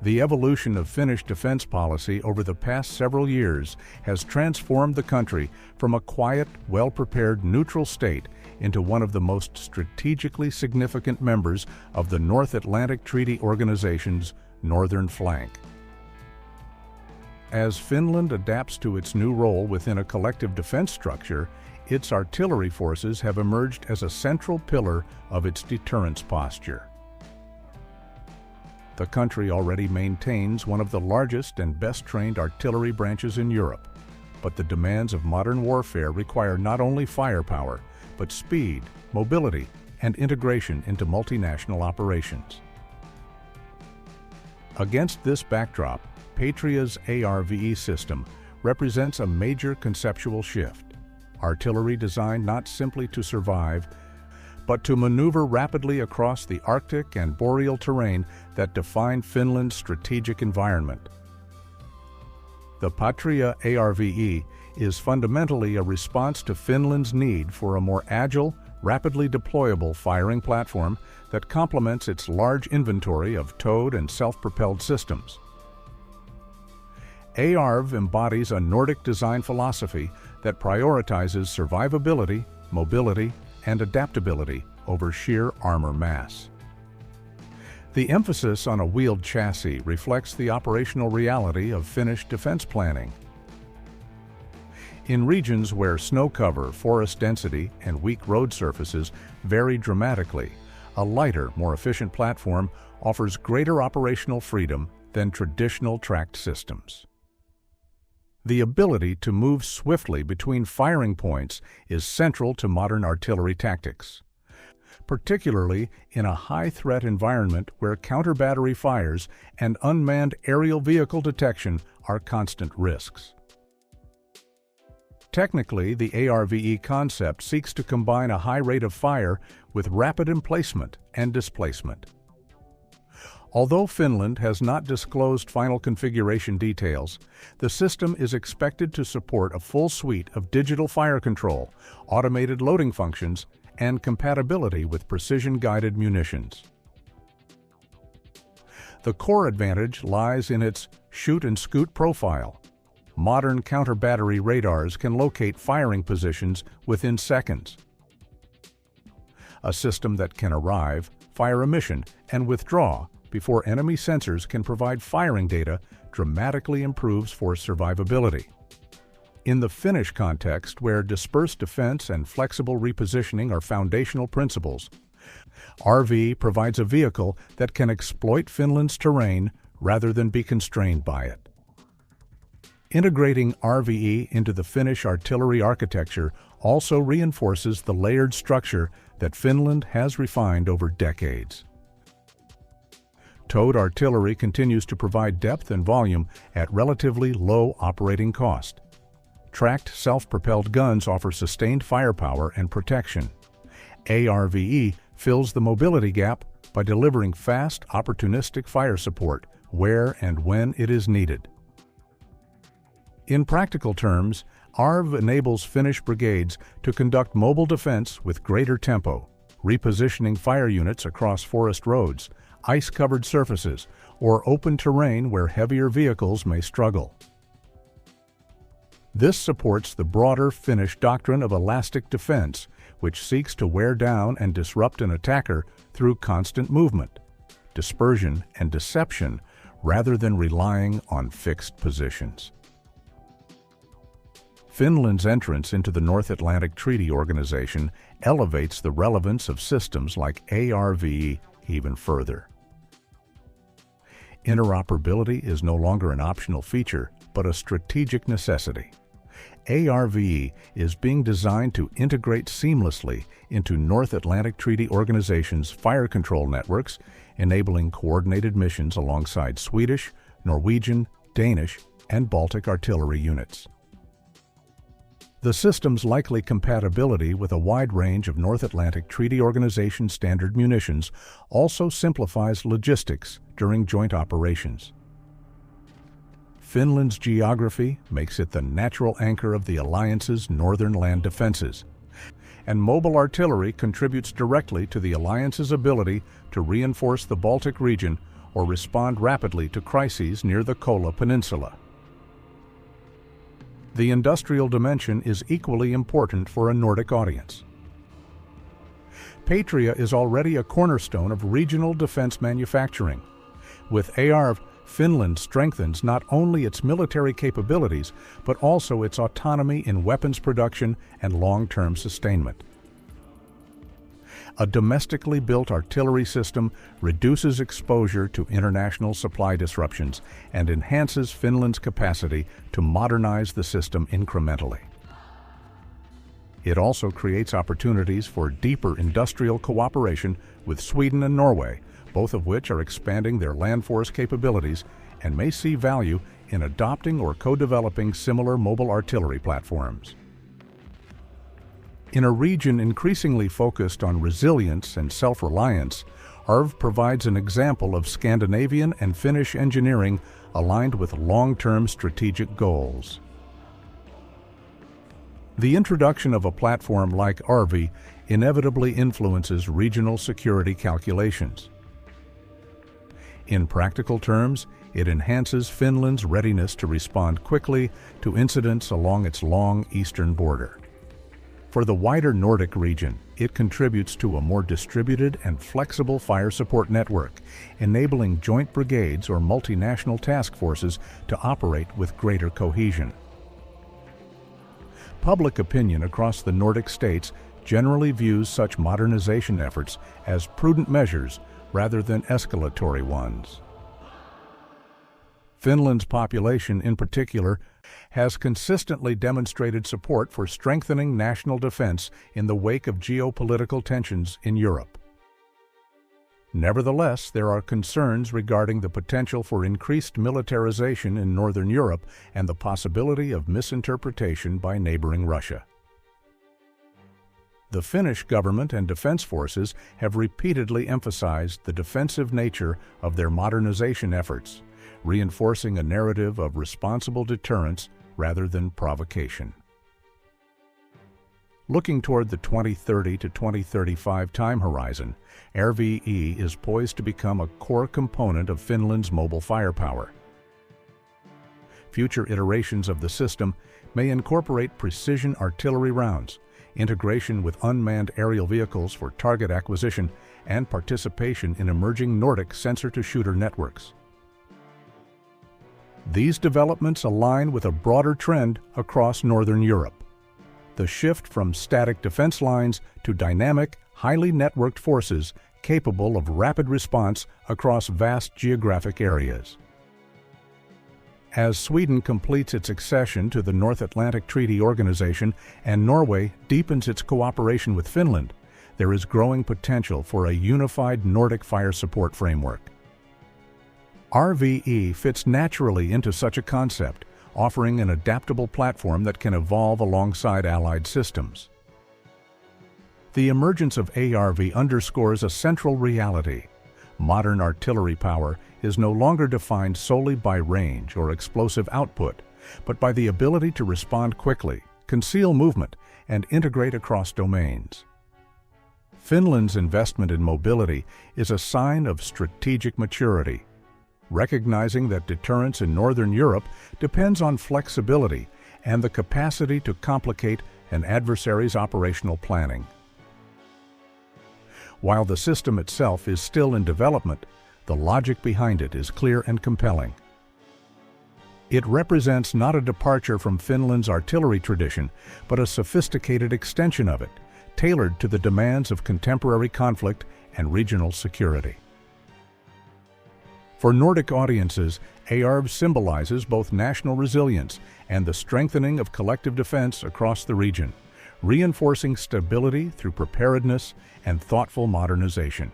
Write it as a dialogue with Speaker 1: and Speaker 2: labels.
Speaker 1: The evolution of Finnish defense policy over the past several years has transformed the country from a quiet, well-prepared neutral state into one of the most strategically significant members of the North Atlantic Treaty Organization's northern flank. As Finland adapts to its new role within a collective defense structure, its artillery forces have emerged as a central pillar of its deterrence posture. The country already maintains one of the largest and best-trained artillery branches in Europe, but the demands of modern warfare require not only firepower, but speed, mobility, and integration into multinational operations. Against this backdrop, Patria's ARVE system represents a major conceptual shift. Artillery designed not simply to survive, but to maneuver rapidly across the Arctic and boreal terrain that define Finland's strategic environment. The Patria ARVE is fundamentally a response to Finland's need for a more agile, rapidly deployable firing platform that complements its large inventory of towed and self-propelled systems. ARVE embodies a Nordic design philosophy that prioritizes survivability, mobility, and adaptability over sheer armor mass. The emphasis on a wheeled chassis reflects the operational reality of Finnish defense planning. In regions where snow cover, forest density, and weak road surfaces vary dramatically, a lighter, more efficient platform offers greater operational freedom than traditional tracked systems. The ability to move swiftly between firing points is central to modern artillery tactics, particularly in a high-threat environment where counter-battery fires and unmanned aerial vehicle detection are constant risks. Technically, the ARVE concept seeks to combine a high rate of fire with rapid emplacement and displacement. Although Finland has not disclosed final configuration details, the system is expected to support a full suite of digital fire control, automated loading functions, and compatibility with precision-guided munitions. The core advantage lies in its shoot-and-scoot profile. Modern counter-battery radars can locate firing positions within seconds. A system that can arrive, fire a mission, and withdraw before enemy sensors can provide firing data dramatically improves force survivability. In the Finnish context, where dispersed defense and flexible repositioning are foundational principles, RV provides a vehicle that can exploit Finland's terrain rather than be constrained by it. Integrating RVE into the Finnish artillery architecture also reinforces the layered structure that Finland has refined over decades. Towed artillery continues to provide depth and volume at relatively low operating cost. Tracked self-propelled guns offer sustained firepower and protection. ARVE fills the mobility gap by delivering fast, opportunistic fire support where and when it is needed. In practical terms, ARVE enables Finnish brigades to conduct mobile defense with greater tempo, repositioning fire units across forest roads, ice-covered surfaces, or open terrain where heavier vehicles may struggle. This supports the broader Finnish doctrine of elastic defense, which seeks to wear down and disrupt an attacker through constant movement, dispersion, and deception rather than relying on fixed positions. Finland's entrance into the North Atlantic Treaty Organization elevates the relevance of systems like ARVE even further. Interoperability is no longer an optional feature, but a strategic necessity. ARVE is being designed to integrate seamlessly into North Atlantic Treaty Organization's fire control networks, enabling coordinated missions alongside Swedish, Norwegian, Danish, and Baltic artillery units. The system's likely compatibility with a wide range of North Atlantic Treaty Organization standard munitions also simplifies logistics during joint operations. Finland's geography makes it the natural anchor of the alliance's northern land defenses, and mobile artillery contributes directly to the alliance's ability to reinforce the Baltic region or respond rapidly to crises near the Kola Peninsula. The industrial dimension is equally important for a Nordic audience. Patria is already a cornerstone of regional defense manufacturing. With ARVE, Finland strengthens not only its military capabilities, but also its autonomy in weapons production and long-term sustainment. A domestically built artillery system reduces exposure to international supply disruptions and enhances Finland's capacity to modernize the system incrementally. It also creates opportunities for deeper industrial cooperation with Sweden and Norway, both of which are expanding their land force capabilities and may see value in adopting or co-developing similar mobile artillery platforms. In a region increasingly focused on resilience and self-reliance, ARVE provides an example of Scandinavian and Finnish engineering aligned with long-term strategic goals. The introduction of a platform like ARVE inevitably influences regional security calculations. In practical terms, it enhances Finland's readiness to respond quickly to incidents along its long eastern border. For the wider Nordic region, it contributes to a more distributed and flexible fire support network, enabling joint brigades or multinational task forces to operate with greater cohesion. Public opinion across the Nordic states generally views such modernization efforts as prudent measures rather than escalatory ones. Finland's population, in particular, has consistently demonstrated support for strengthening national defense in the wake of geopolitical tensions in Europe. Nevertheless, there are concerns regarding the potential for increased militarization in Northern Europe and the possibility of misinterpretation by neighboring Russia. The Finnish government and defense forces have repeatedly emphasized the defensive nature of their modernization efforts, reinforcing a narrative of responsible deterrence rather than provocation. Looking toward the 2030 to 2035 time horizon, AirVe is poised to become a core component of Finland's mobile firepower. Future iterations of the system may incorporate precision artillery rounds, integration with unmanned aerial vehicles for target acquisition, and participation in emerging Nordic sensor-to-shooter networks. These developments align with a broader trend across Northern Europe: the shift from static defense lines to dynamic, highly networked forces capable of rapid response across vast geographic areas. As Sweden completes its accession to the North Atlantic Treaty Organization and Norway deepens its cooperation with Finland, there is growing potential for a unified Nordic fire support framework. ARVE fits naturally into such a concept, offering an adaptable platform that can evolve alongside allied systems. The emergence of ARVE underscores a central reality. Modern artillery power is no longer defined solely by range or explosive output, but by the ability to respond quickly, conceal movement, and integrate across domains. Finland's investment in mobility is a sign of strategic maturity, recognizing that deterrence in Northern Europe depends on flexibility and the capacity to complicate an adversary's operational planning. While the system itself is still in development, the logic behind it is clear and compelling. It represents not a departure from Finland's artillery tradition, but a sophisticated extension of it, tailored to the demands of contemporary conflict and regional security. For Nordic audiences, ARVE symbolizes both national resilience and the strengthening of collective defense across the region, reinforcing stability through preparedness and thoughtful modernization.